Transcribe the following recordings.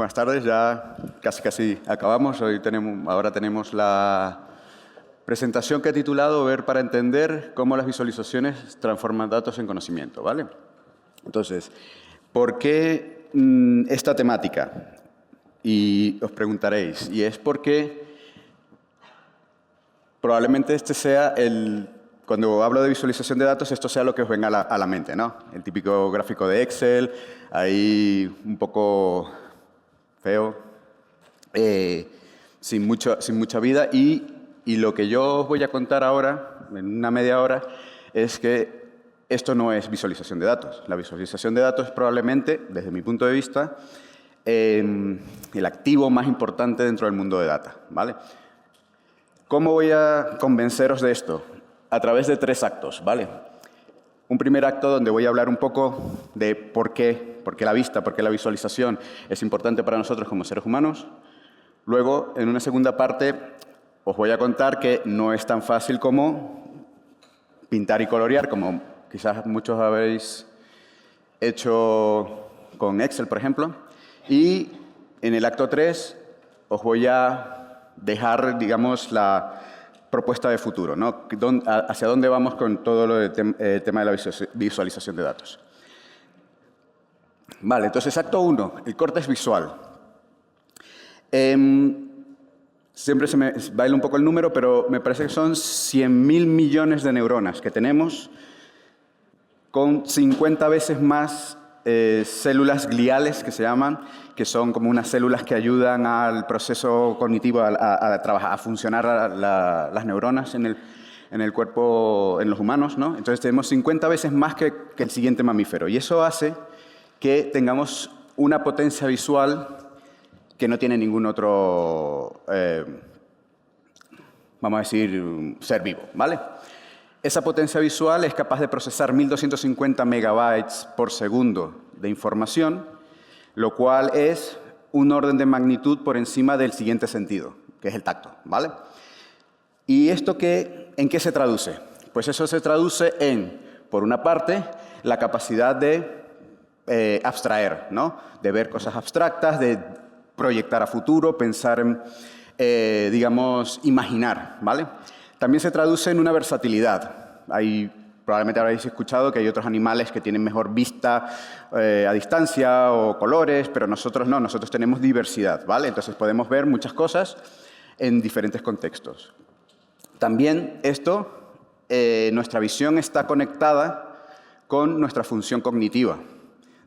Buenas tardes, ya casi acabamos. Ahora tenemos la presentación que he titulado Ver para entender cómo las visualizaciones transforman datos en conocimiento, ¿vale? Entonces, ¿por qué esta temática? Y os preguntaréis, y es porque probablemente este sea cuando hablo de visualización de datos, esto sea lo que os venga a la mente, ¿no? El típico gráfico de Excel, ahí un poco feo, sin mucha vida. Y lo que yo os voy a contar ahora, en una media hora, es que esto no es visualización de datos. La visualización de datos es probablemente, desde mi punto de vista, el activo más importante dentro del mundo de data, ¿vale? ¿Cómo voy a convenceros de esto? A través de 3 actos, ¿vale? Un primer acto donde voy a hablar un poco de por qué la vista, por qué la visualización es importante para nosotros como seres humanos. Luego, en una segunda parte, os voy a contar que no es tan fácil como pintar y colorear, como quizás muchos habéis hecho con Excel, por ejemplo. Y en el acto 3 os voy a dejar, digamos, la propuesta de futuro, ¿no? Hacia dónde vamos con todo lo del tema de la visualización de datos. Vale, entonces, acto 1, el córtex visual. Siempre se me baila un poco el número, pero me parece que son 100.000 millones de neuronas que tenemos, con 50 veces más células gliales, que se llaman, que son como unas células que ayudan al proceso cognitivo a funcionar las neuronas en el cuerpo, en los humanos, ¿no? Entonces tenemos 50 veces más que el siguiente mamífero. Y eso hace que tengamos una potencia visual que no tiene ningún otro, vamos a decir, ser vivo, ¿vale? Esa potencia visual es capaz de procesar 1.250 megabytes por segundo de información, lo cual es un orden de magnitud por encima del siguiente sentido, que es el tacto, ¿vale? ¿Y esto en qué se traduce? Pues eso se traduce en, por una parte, la capacidad de abstraer, ¿no? De ver cosas abstractas, de proyectar a futuro, pensar en, digamos, imaginar, ¿vale? También se traduce en una versatilidad. Probablemente habréis escuchado que hay otros animales que tienen mejor vista a distancia o colores, pero nosotros no, nosotros tenemos diversidad, ¿vale? Entonces podemos ver muchas cosas en diferentes contextos. También nuestra visión está conectada con nuestra función cognitiva,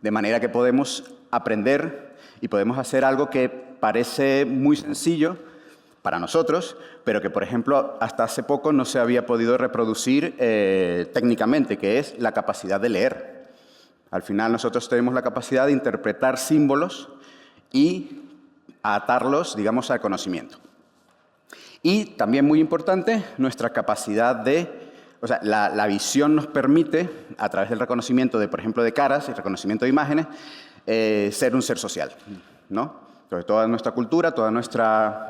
de manera que podemos aprender y podemos hacer algo que parece muy sencillo para nosotros, pero que, por ejemplo, hasta hace poco no se había podido reproducir técnicamente, que es la capacidad de leer. Al final nosotros tenemos la capacidad de interpretar símbolos y atarlos, digamos, al conocimiento. Y también muy importante, nuestra capacidad la visión nos permite, a través del reconocimiento de, por ejemplo, de caras y reconocimiento de imágenes, ser un ser social, ¿no? Entonces, toda nuestra cultura, toda nuestra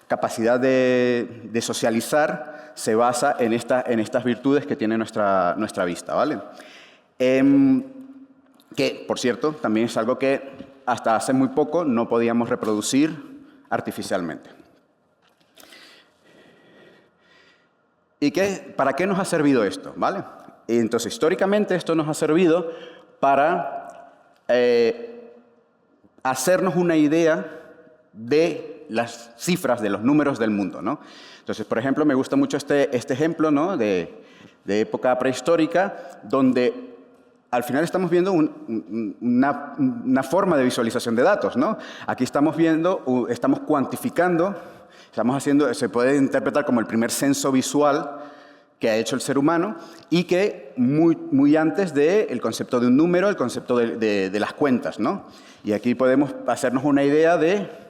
capacidad de socializar se basa en estas virtudes que tiene nuestra vista, ¿vale? Que, por cierto, también es algo que hasta hace muy poco no podíamos reproducir artificialmente. ¿Y para qué nos ha servido esto? ¿Vale? Y entonces, históricamente, esto nos ha servido para hacernos una idea de las cifras, de los números del mundo, ¿no? Entonces, por ejemplo, me gusta mucho este ejemplo, ¿no? de época prehistórica, donde al final estamos viendo una forma de visualización de datos, ¿no? Aquí estamos cuantificando, se puede interpretar como el primer censo visual que ha hecho el ser humano y que muy antes del concepto de un número, el concepto de las cuentas, ¿no? Y aquí podemos hacernos una idea de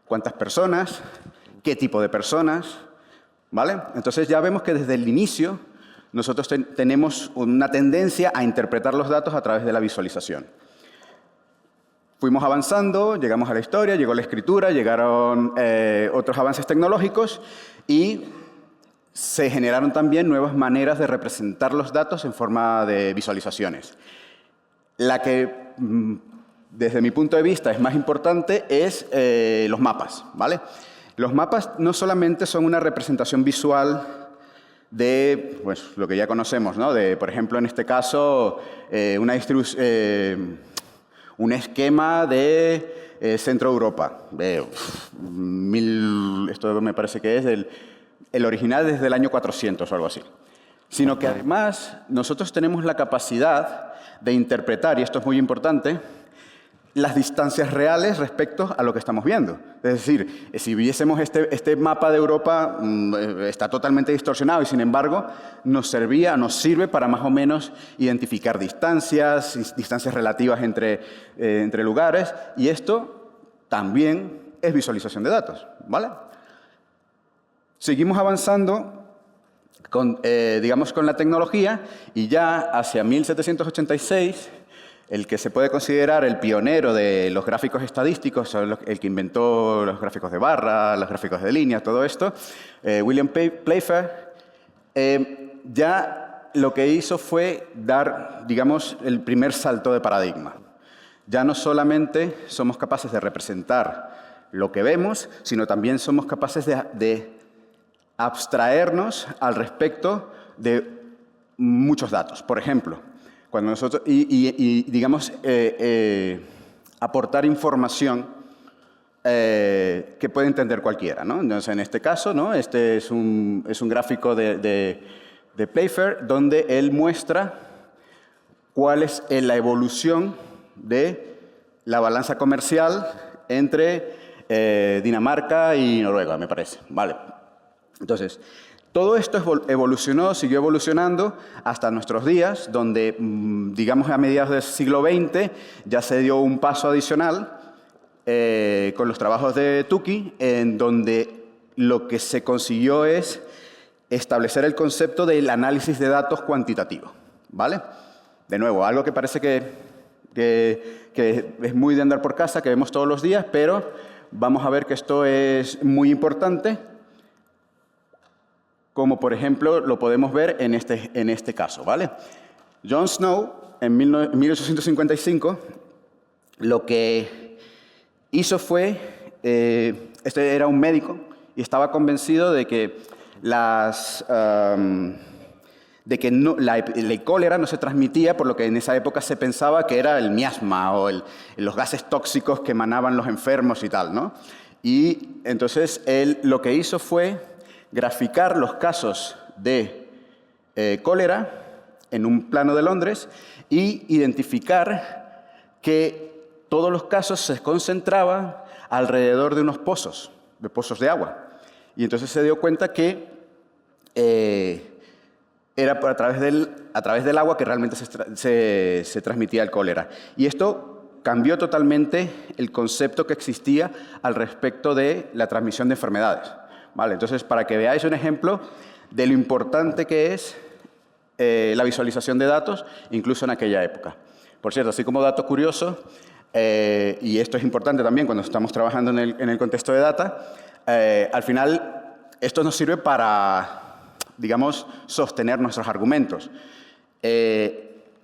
cuántas personas, qué tipo de personas, ¿vale? Entonces ya vemos que desde el inicio nosotros tenemos una tendencia a interpretar los datos a través de la visualización. Fuimos avanzando, llegamos a la historia, llegó la escritura, llegaron otros avances tecnológicos y se generaron también nuevas maneras de representar los datos en forma de visualizaciones. La que desde mi punto de vista es más importante es los mapas, ¿vale? Los mapas no solamente son una representación visual de pues, lo que ya conocemos, ¿no? De, por ejemplo, en este caso, un esquema de Centro Europa. Esto me parece que es el original desde el año 400 o algo así. Sino que además nosotros tenemos la capacidad de interpretar, y esto es muy importante, las distancias reales respecto a lo que estamos viendo. Es decir, si viésemos este mapa de Europa, está totalmente distorsionado y, sin embargo, nos sirve para más o menos identificar distancias relativas entre lugares, y esto también es visualización de datos, ¿vale? Seguimos avanzando digamos, con la tecnología, y ya hacia 1786, el que se puede considerar el pionero de los gráficos estadísticos, el que inventó los gráficos de barra, los gráficos de línea, todo esto, William Playfair, ya lo que hizo fue dar, digamos, el primer salto de paradigma. Ya no solamente somos capaces de representar lo que vemos, sino también somos capaces de abstraernos al respecto de muchos datos. Por ejemplo, cuando nosotros, digamos, aportar información que puede entender cualquiera, ¿no? Entonces, en este caso, ¿no? Este es un gráfico de Playfair, donde él muestra cuál es la evolución de la balanza comercial entre Dinamarca y Noruega, me parece. Vale. Entonces, todo esto siguió evolucionando hasta nuestros días, donde, digamos, a mediados del siglo XX ya se dio un paso adicional con los trabajos de Tukey, en donde lo que se consiguió es establecer el concepto del análisis de datos cuantitativo, ¿vale? De nuevo, algo que parece que es muy de andar por casa, que vemos todos los días, pero vamos a ver que esto es muy importante, como por ejemplo lo podemos ver en este caso, ¿vale? John Snow, en 1855, lo que hizo fue, este era un médico y estaba convencido de que la cólera no se transmitía por lo que en esa época se pensaba que era el miasma o los gases tóxicos que emanaban los enfermos y tal, ¿no? Y entonces él lo que hizo fue graficar los casos de cólera en un plano de Londres y identificar que todos los casos se concentraban alrededor de unos pozos de agua. Y entonces se dio cuenta que era a través del agua que realmente se transmitía el cólera. Y esto cambió totalmente el concepto que existía al respecto de la transmisión de enfermedades. Vale, entonces, para que veáis un ejemplo de lo importante que es la visualización de datos, incluso en aquella época. Por cierto, así como dato curioso, y esto es importante también cuando estamos trabajando en el contexto de data, al final esto nos sirve para, digamos, sostener nuestros argumentos.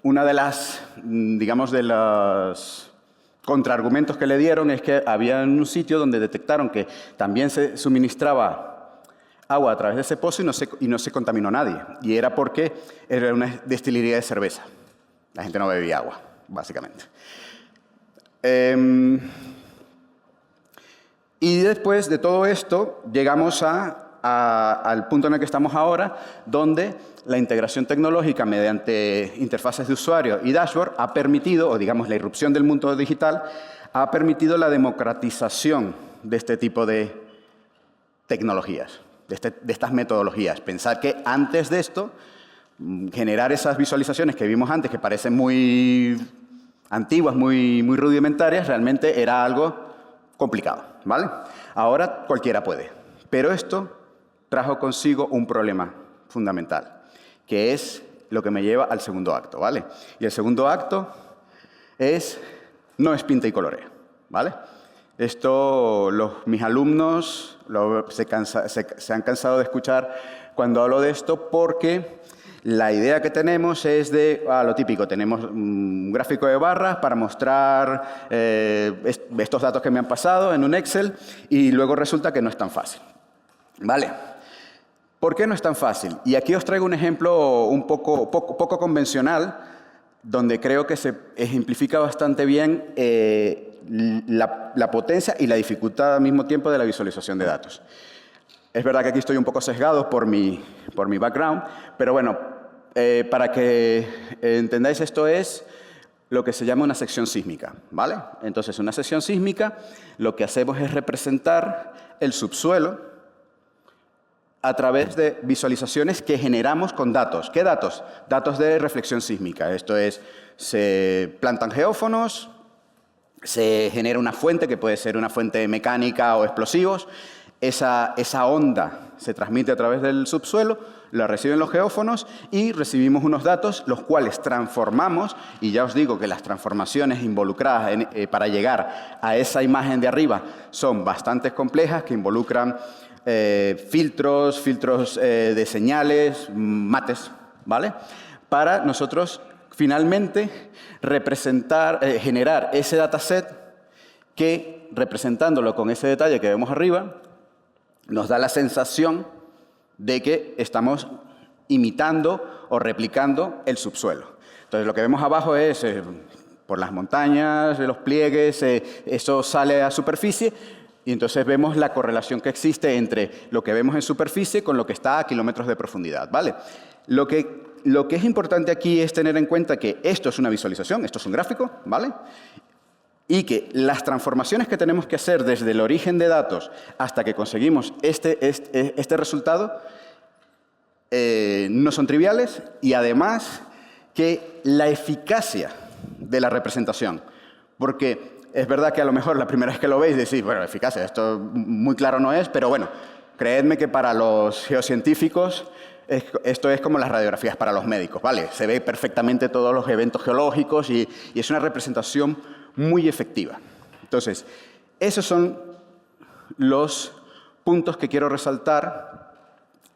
Una de las, digamos, de los contraargumentos que le dieron es que había un sitio donde detectaron que también se suministraba agua a través de ese pozo y no se contaminó nadie. Y era porque era una destilería de cerveza. La gente no bebía agua, básicamente. Y después de todo esto, llegamos al punto en el que estamos ahora, donde la integración tecnológica mediante interfaces de usuario y dashboard ha permitido, o digamos la irrupción del mundo digital, ha permitido la democratización de este tipo de tecnologías, de estas metodologías. Pensar que antes de esto, generar esas visualizaciones que vimos antes, que parecen muy antiguas, muy rudimentarias, realmente era algo complicado, ¿vale? Ahora cualquiera puede, pero esto trajo consigo un problema fundamental, que es lo que me lleva al segundo acto, ¿vale? Y el segundo acto no es pinta y colorea, ¿vale? Esto mis alumnos se han cansado de escuchar cuando hablo de esto, porque la idea que tenemos es de lo típico, tenemos un gráfico de barras para mostrar estos datos que me han pasado en un Excel y luego resulta que no es tan fácil. ¿Vale? ¿Por qué no es tan fácil? Y aquí os traigo un ejemplo un poco convencional donde creo que se ejemplifica bastante bien la potencia y la dificultad al mismo tiempo de la visualización de datos. Es verdad que aquí estoy un poco sesgado por mi background, pero bueno, para que entendáis esto es lo que se llama una sección sísmica, ¿vale? Entonces, una sección sísmica lo que hacemos es representar el subsuelo a través de visualizaciones que generamos con datos. ¿Qué datos? Datos de reflexión sísmica. Esto es, se plantan geófonos, se genera una fuente, que puede ser una fuente mecánica o explosivos. Esa onda se transmite a través del subsuelo, la reciben los geófonos y recibimos unos datos, los cuales transformamos, y ya os digo que las transformaciones involucradas para llegar a esa imagen de arriba son bastante complejas, que involucran filtros de señales, mates, ¿vale? Para nosotros finalmente generar ese dataset que, representándolo con ese detalle que vemos arriba, nos da la sensación de que estamos imitando o replicando el subsuelo. Entonces, lo que vemos abajo es, por las montañas, los pliegues, eso sale a superficie, y entonces vemos la correlación que existe entre lo que vemos en superficie con lo que está a kilómetros de profundidad, ¿vale? Lo que es importante aquí es tener en cuenta que esto es una visualización, esto es un gráfico, ¿vale? Y que las transformaciones que tenemos que hacer desde el origen de datos hasta que conseguimos este resultado no son triviales, y además que la eficacia de la representación, porque es verdad que a lo mejor la primera vez que lo veis decís, bueno, eficacia, esto muy claro no es, pero bueno, creedme que para los geocientíficos esto es como las radiografías para los médicos, ¿vale? Se ve perfectamente todos los eventos geológicos y es una representación muy efectiva. Entonces, esos son los puntos que quiero resaltar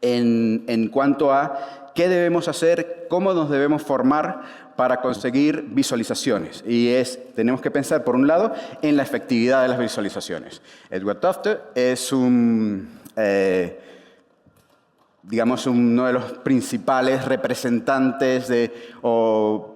en cuanto a qué debemos hacer, cómo nos debemos formar para conseguir visualizaciones. Y tenemos que pensar, por un lado, en la efectividad de las visualizaciones. Edward Tufte es digamos, uno de los principales representantes o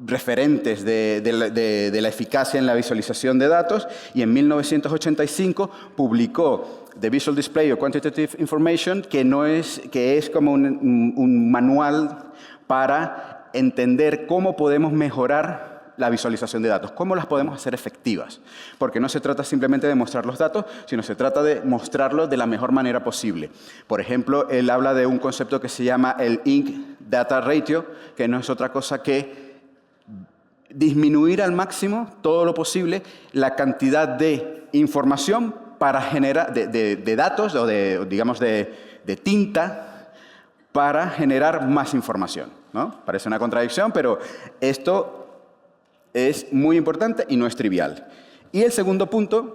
referentes de la eficacia en la visualización de datos, y en 1985 publicó The Visual Display of Quantitative Information, que es como un manual para entender cómo podemos mejorar la visualización de datos, cómo las podemos hacer efectivas. Porque no se trata simplemente de mostrar los datos, sino se trata de mostrarlos de la mejor manera posible. Por ejemplo, él habla de un concepto que se llama el Ink Data Ratio, que no es otra cosa que disminuir al máximo todo lo posible la cantidad de información para generar, de datos o digamos de tinta para generar más información, ¿no? Parece una contradicción, pero esto es muy importante y no es trivial. Y el segundo punto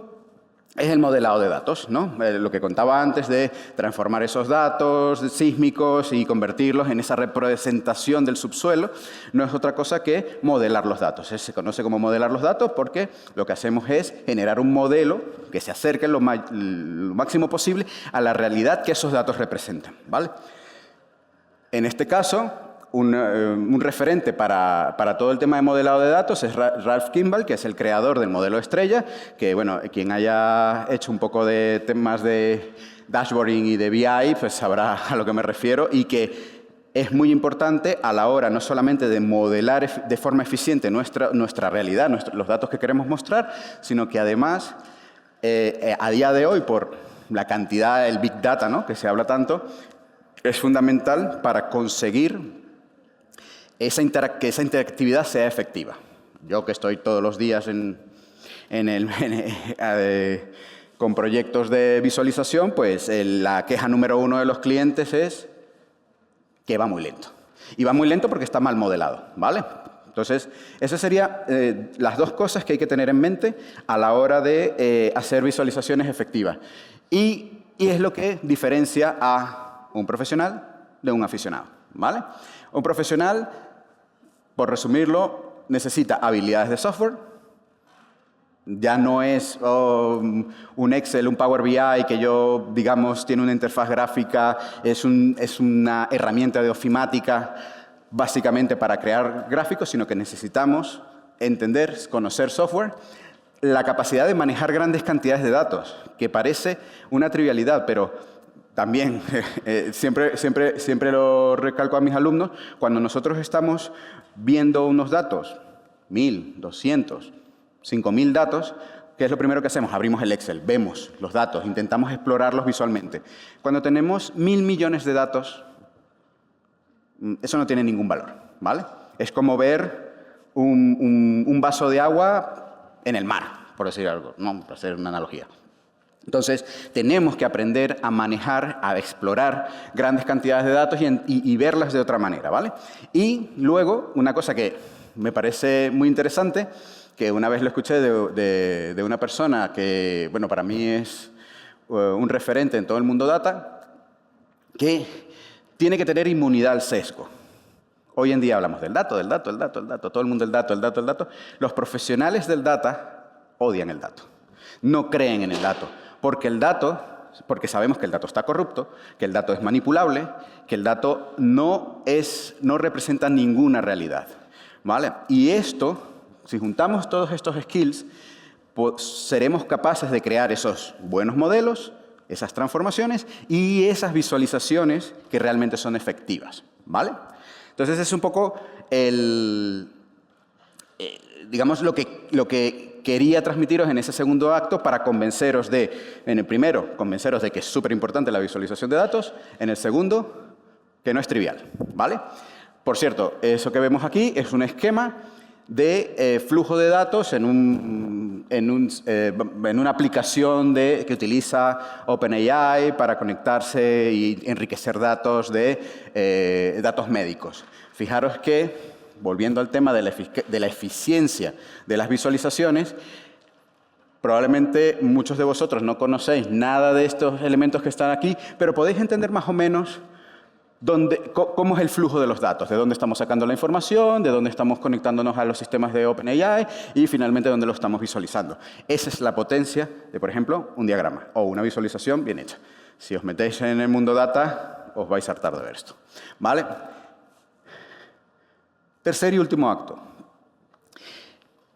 es el modelado de datos, ¿no? Lo que contaba antes de transformar esos datos sísmicos y convertirlos en esa representación del subsuelo, no es otra cosa que modelar los datos. Se conoce como modelar los datos porque lo que hacemos es generar un modelo que se acerque lo máximo posible a la realidad que esos datos representan, ¿vale? En este caso, un referente para todo el tema de modelado de datos es Ralph Kimball, que es el creador del modelo estrella, que, bueno, quien haya hecho un poco de temas de dashboarding y de BI, pues sabrá a lo que me refiero, y que es muy importante a la hora no solamente de modelar de forma eficiente nuestra realidad, los datos que queremos mostrar, sino que además, a día de hoy, por la cantidad del Big Data, ¿no?, que se habla tanto, es fundamental para conseguir que esa interactividad sea efectiva. Yo que estoy todos los días con proyectos de visualización, pues la queja número 1 de los clientes es que va muy lento. Y va muy lento porque está mal modelado, ¿vale? Entonces, esas serían las dos cosas que hay que tener en mente a la hora de hacer visualizaciones efectivas. Y es lo que diferencia a un profesional de un aficionado, ¿vale? Un profesional, por resumirlo, necesita habilidades de software. Ya no es un Excel, un Power BI que yo, digamos, tiene una interfaz gráfica, es una herramienta de ofimática básicamente para crear gráficos, sino que necesitamos entender, conocer software, la capacidad de manejar grandes cantidades de datos, que parece una trivialidad, pero también siempre lo recalco a mis alumnos, cuando nosotros estamos viendo unos datos, 1000, 200, 5000 datos, ¿qué es lo primero que hacemos? Abrimos el Excel, vemos los datos, intentamos explorarlos visualmente. Cuando tenemos 1000 millones de datos, eso no tiene ningún valor, ¿vale? Es como ver un vaso de agua en el mar, por decir algo, no, para hacer una analogía. Entonces, tenemos que aprender a manejar, a explorar grandes cantidades de datos y verlas de otra manera, ¿vale? Y luego, una cosa que me parece muy interesante, que una vez lo escuché de una persona que, bueno, para mí es un referente en todo el mundo data, que tiene que tener inmunidad al sesgo. Hoy en día hablamos del dato, todo el mundo el dato. Los profesionales del data odian el dato, no creen en el dato, porque sabemos que el dato está corrupto, que el dato es manipulable, que el dato no representa ninguna realidad, ¿vale? Y esto, si juntamos todos estos skills, pues seremos capaces de crear esos buenos modelos, esas transformaciones y esas visualizaciones que realmente son efectivas, ¿vale? Entonces es un poco digamos lo que quería transmitiros en ese segundo acto para convenceros en el primero, convenceros de que es súper importante la visualización de datos, en el segundo, que no es trivial, ¿vale? Por cierto, eso que vemos aquí es un esquema de flujo de datos en una aplicación que utiliza OpenAI para conectarse y enriquecer datos de datos médicos. Fijaros que, volviendo al tema de la eficiencia de las visualizaciones, probablemente muchos de vosotros no conocéis nada de estos elementos que están aquí, pero podéis entender más o menos cómo es el flujo de los datos, de dónde estamos sacando la información, de dónde estamos conectándonos a los sistemas de OpenAI y finalmente dónde lo estamos visualizando. Esa es la potencia de, por ejemplo, un diagrama o una visualización bien hecha. Si os metéis en el mundo data, os vais a hartar de ver esto, ¿vale? Tercer y último acto.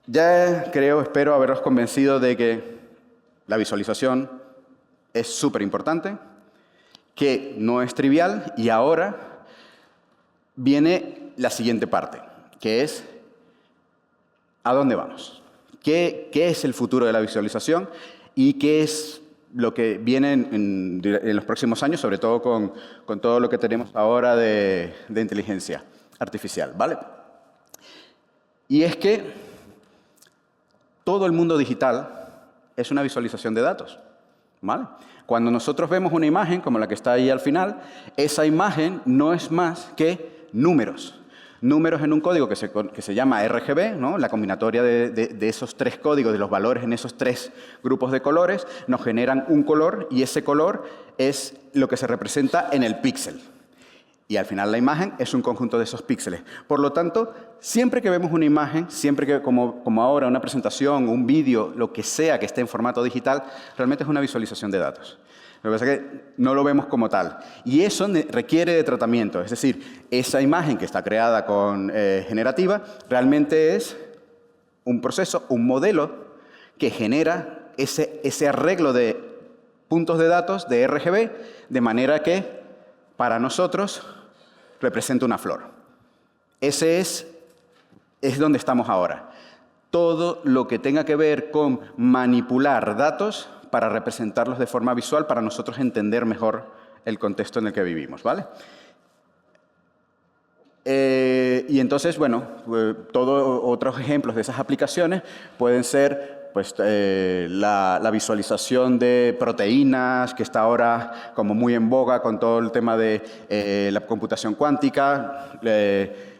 Ya espero haberos convencido de que la visualización es súper importante, que no es trivial, y ahora viene la siguiente parte, que es ¿a dónde vamos? ¿Qué es el futuro de la visualización y qué es lo que viene en los próximos años, sobre todo con todo lo que tenemos ahora de inteligencia artificial, ¿vale? Y es que todo el mundo digital es una visualización de datos, ¿vale? Cuando nosotros vemos una imagen, como la que está ahí al final, esa imagen no es más que números. Números en un código que se llama RGB, ¿no? La combinatoria de esos tres códigos, de los valores en esos tres grupos de colores, nos generan un color y ese color es lo que se representa en el píxel. Y al final la imagen es un conjunto de esos píxeles. Por lo tanto, siempre que vemos una imagen, siempre que, como ahora, una presentación, un vídeo, lo que sea que esté en formato digital, realmente es una visualización de datos. Lo que pasa es que no lo vemos como tal. Y eso requiere de tratamiento. Es decir, esa imagen que está creada con generativa realmente es un proceso, un modelo que genera ese arreglo de puntos de datos de RGB, de manera que para nosotros representa una flor. Ese es donde estamos ahora. Todo lo que tenga que ver con manipular datos para representarlos de forma visual, para nosotros entender mejor el contexto en el que vivimos, ¿vale? Y entonces, bueno, todos otros ejemplos de esas aplicaciones pueden ser pues, la visualización de proteínas, que está ahora como muy en boga con todo el tema de la computación cuántica,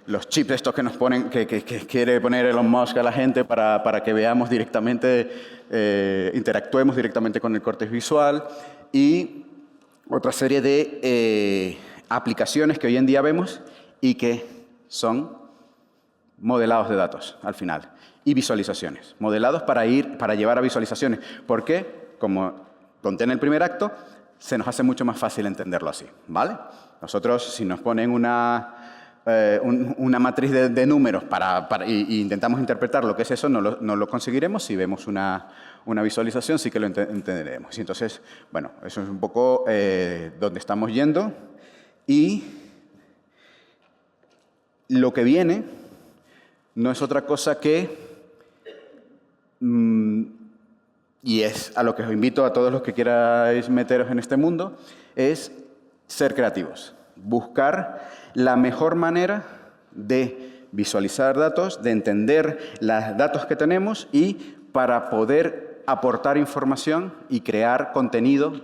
los chips estos que nos ponen, que quiere poner Elon Musk a la gente para que veamos directamente, interactuemos directamente con el córtex visual, y otra serie de aplicaciones que hoy en día vemos y que son modelados de datos al final y visualizaciones. Modelados para llevar a visualizaciones. ¿Por qué? Como conté en el primer acto, se nos hace mucho más fácil entenderlo así, ¿vale? Nosotros, si nos ponen una matriz de números y intentamos interpretar lo que es eso, no lo conseguiremos. Si vemos una visualización, sí que lo entenderemos. Y entonces, bueno, eso es un poco donde estamos yendo. Y lo que viene no es otra cosa que, y es a lo que os invito a todos los que queráis meteros en este mundo, es ser creativos. Buscar la mejor manera de visualizar datos, de entender los datos que tenemos y para poder aportar información y crear contenido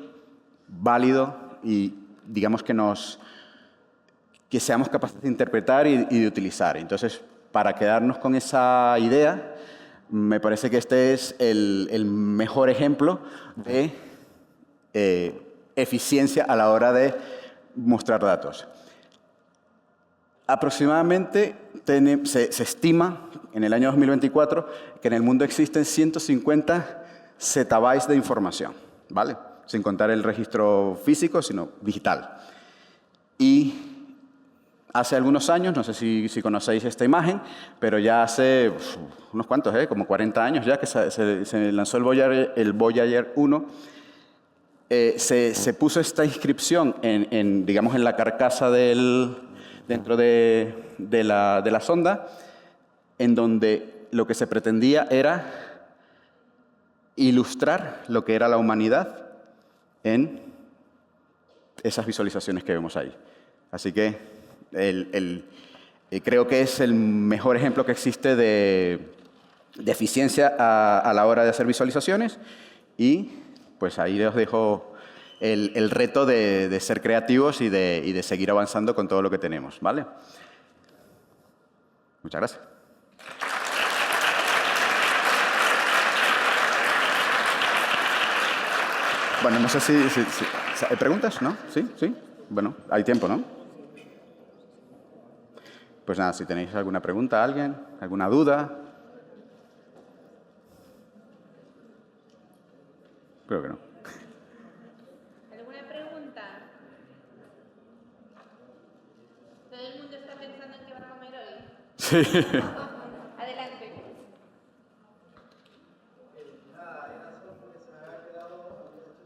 válido y, digamos, que seamos capaces de interpretar y de utilizar. Entonces, para quedarnos con esa idea, me parece que este es el mejor ejemplo de eficiencia a la hora de mostrar datos. Aproximadamente se estima en el año 2024 que en el mundo existen 150 zettabytes de información, ¿vale? Sin contar el registro físico, sino digital. Y hace algunos años, no sé si conocéis esta imagen, pero ya hace unos cuantos, como 40 años ya que se lanzó el Voyager 1, se puso esta inscripción digamos, en la carcasa dentro de la sonda, en donde lo que se pretendía era ilustrar lo que era la humanidad en esas visualizaciones que vemos ahí. Así que creo que es el mejor ejemplo que existe de eficiencia a la hora de hacer visualizaciones y pues ahí os dejo el reto de ser creativos y de seguir avanzando con todo lo que tenemos, ¿vale? Muchas gracias. Bueno, no sé si ¿hay preguntas? ¿No? ¿Sí? ¿Sí? Bueno, hay tiempo, ¿no? Pues nada, si tenéis alguna pregunta a alguien, alguna duda. Creo que no. ¿Alguna pregunta? ¿Todo el mundo está pensando en qué va a comer hoy? Sí. Adelante. Era solo porque se me había quedado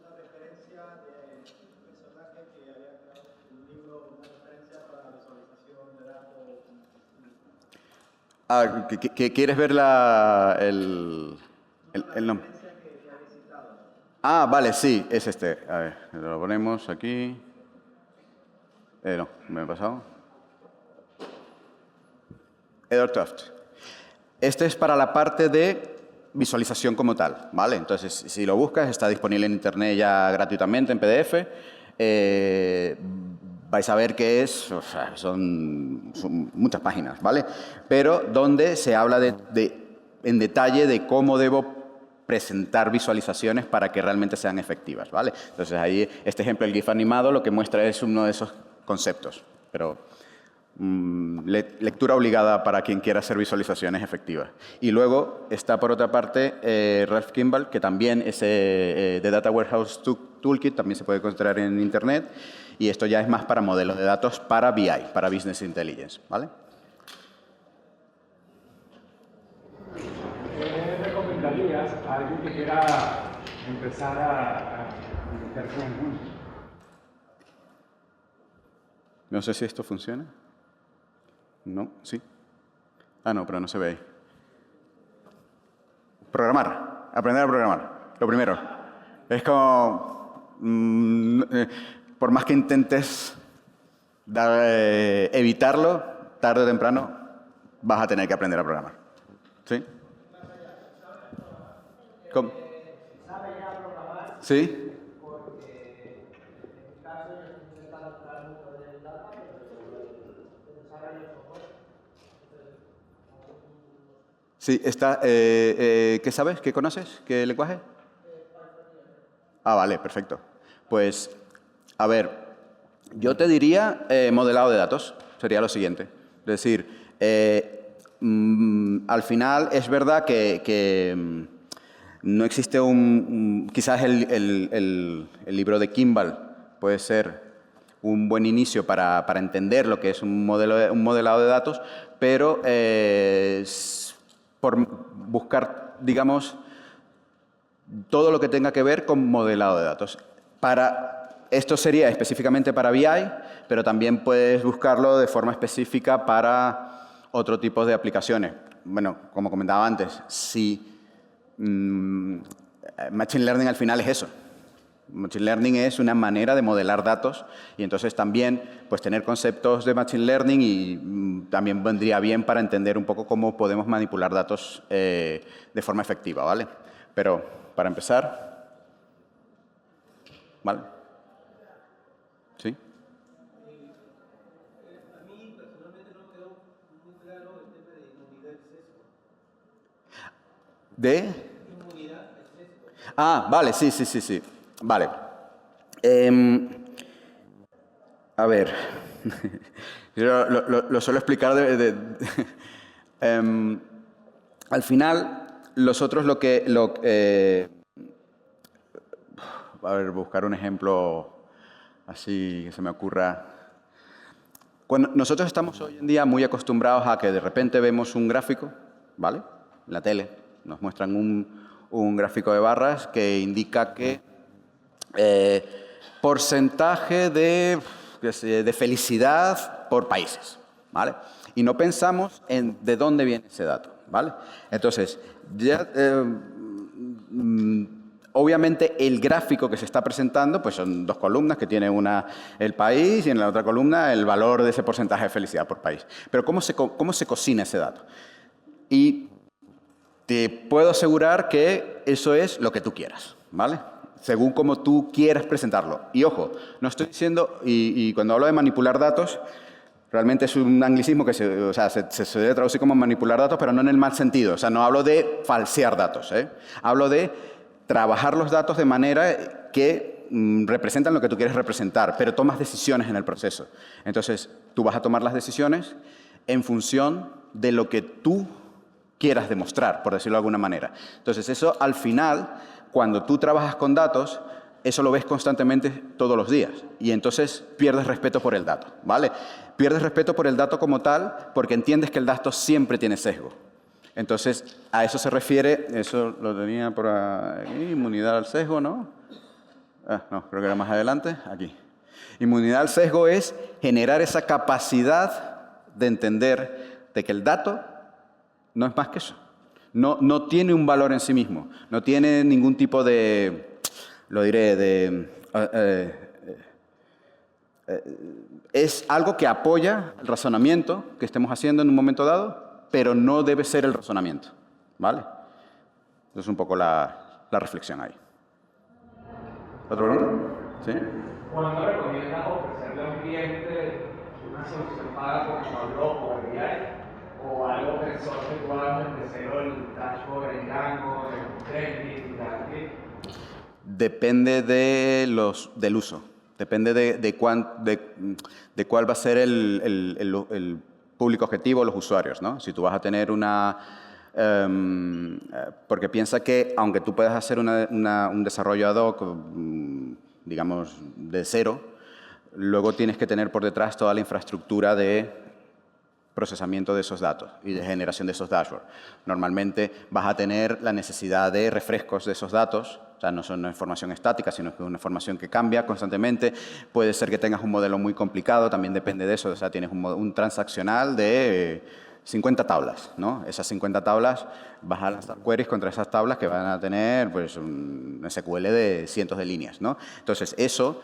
una referencia de un personaje que había creado un libro, una referencia para la visualización de datos. ¿Quieres ver el nombre? Ah, vale, sí, es este. A ver, lo ponemos aquí. No, me he pasado. Edward Tufte. Este es para la parte de visualización como tal, ¿vale? Entonces, si lo buscas, está disponible en Internet ya gratuitamente en PDF. Vais a ver que son muchas páginas, ¿vale? Pero donde se habla en detalle de cómo debo presentar visualizaciones para que realmente sean efectivas, ¿vale? Entonces ahí, este ejemplo, el GIF animado, lo que muestra es uno de esos conceptos, pero lectura obligada para quien quiera hacer visualizaciones efectivas. Y luego está, por otra parte, Ralph Kimball, que también es de Data Warehouse Toolkit, también se puede encontrar en Internet, y esto ya es más para modelos de datos para BI, para Business Intelligence, ¿vale? ¿Qué recomendarías a alguien que quiera empezar a meterse en el mundo? No sé si esto funciona. No, sí. Ah, no, pero no se ve ahí. Programar, aprender a programar, lo primero. Es como, por más que intentes evitarlo, tarde o temprano vas a tener que aprender a programar. ¿Sí? ¿Cómo? ¿Sabe ya programar? ¿Sí? Porque en mi caso yo estoy intentando entrar mucho en el data, pero el desarrollo de software. Sí, está. ¿Qué sabes? ¿Qué conoces? ¿Qué lenguaje? Ah, vale, perfecto. Pues, a ver, yo te diría modelado de datos. sería lo siguiente. Es decir, al final es verdad que no existe quizás el libro de Kimball puede ser un buen inicio para entender lo que es un modelado de datos, pero por buscar, digamos, todo lo que tenga que ver con modelado de datos. Esto sería específicamente para BI, pero también puedes buscarlo de forma específica para otro tipo de aplicaciones. Bueno, como comentaba antes, Machine Learning al final es eso. Machine Learning es una manera de modelar datos y entonces también pues, tener conceptos de Machine Learning y también vendría bien para entender un poco cómo podemos manipular datos de forma efectiva, ¿vale? Pero para empezar, ¿vale? ¿Sí? A mí personalmente no me quedó muy claro el tema de inmunidad al sesgo. ¿De? Inmunidad al sesgo. Ah, vale, sí. Vale. A ver. Yo lo suelo explicar al final, nosotros a ver, buscar un ejemplo así que se me ocurra. Cuando nosotros estamos hoy en día muy acostumbrados a que de repente vemos un gráfico, ¿vale? En la tele nos muestran un gráfico de barras que indica que porcentaje de felicidad por países, ¿vale? Y no pensamos en de dónde viene ese dato, ¿vale? Entonces, ya, obviamente el gráfico que se está presentando pues son dos columnas que tiene una el país y en la otra columna el valor de ese porcentaje de felicidad por país. Pero ¿cómo se cocina ese dato? Y te puedo asegurar que eso es lo que tú quieras, ¿vale? Según como tú quieras presentarlo. Y ojo, no estoy diciendo, y cuando hablo de manipular datos, realmente es un anglicismo que se debe traducir como manipular datos, pero no en el mal sentido. O sea, no hablo de falsear datos, ¿eh? Hablo de trabajar los datos de manera que representan lo que tú quieres representar, pero tomas decisiones en el proceso. Entonces, tú vas a tomar las decisiones en función de lo que tú quieras demostrar, por decirlo de alguna manera. Entonces, eso al final, cuando tú trabajas con datos, eso lo ves constantemente todos los días. Y entonces pierdes respeto por el dato, ¿vale? Pierdes respeto por el dato como tal porque entiendes que el dato siempre tiene sesgo. Entonces, a eso se refiere, eso lo tenía por ahí, inmunidad al sesgo, ¿no? No, creo que era más adelante, aquí. Inmunidad al sesgo es generar esa capacidad de entender de que el dato no es más que eso. No tiene un valor en sí mismo. No tiene ningún tipo de, lo diré, es algo que apoya el razonamiento que estemos haciendo en un momento dado, pero no debe ser el razonamiento, ¿vale? Eso es un poco la reflexión ahí. ¿Otro pregunta? ¿Sí? ¿Cuándo recomiendas ofrecerle a un cliente una solución paga como Tableau o BI o algo que solo que tú hagas desde cero el dashboard en Django, en Redis y tal? Depende del uso. Depende de cuál va a ser el público objetivo, los usuarios, ¿no? Si tú vas a tener porque piensa que aunque tú puedas hacer un desarrollo ad hoc, digamos, de cero, luego tienes que tener por detrás toda la infraestructura de procesamiento de esos datos y de generación de esos dashboards. Normalmente vas a tener la necesidad de refrescos de esos datos, o sea, no son una información estática, sino que es una información que cambia constantemente. Puede ser que tengas un modelo muy complicado, también depende de eso, o sea, tienes un transaccional de 50 tablas, ¿no? Esas 50 tablas vas a lanzar queries contra esas tablas que van a tener pues, un SQL de cientos de líneas, ¿no? Entonces, eso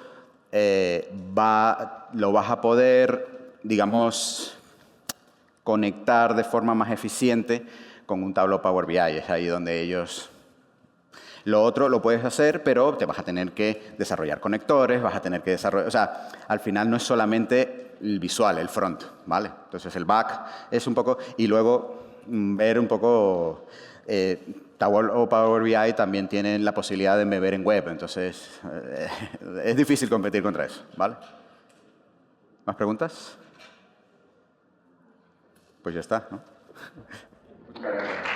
lo vas a poder, digamos, conectar de forma más eficiente con un Tableau Power BI. Es ahí donde ellos... Lo otro lo puedes hacer, pero te vas a tener que desarrollar conectores, vas a tener que desarrollar... O sea, al final no es solamente el visual, el front, ¿vale? Entonces el back es un poco... Y luego ver un poco... Tableau Power BI también tienen la posibilidad de ver en web, entonces es difícil competir contra eso, ¿vale? ¿Más preguntas? pues ya está, ¿no? Muchas gracias.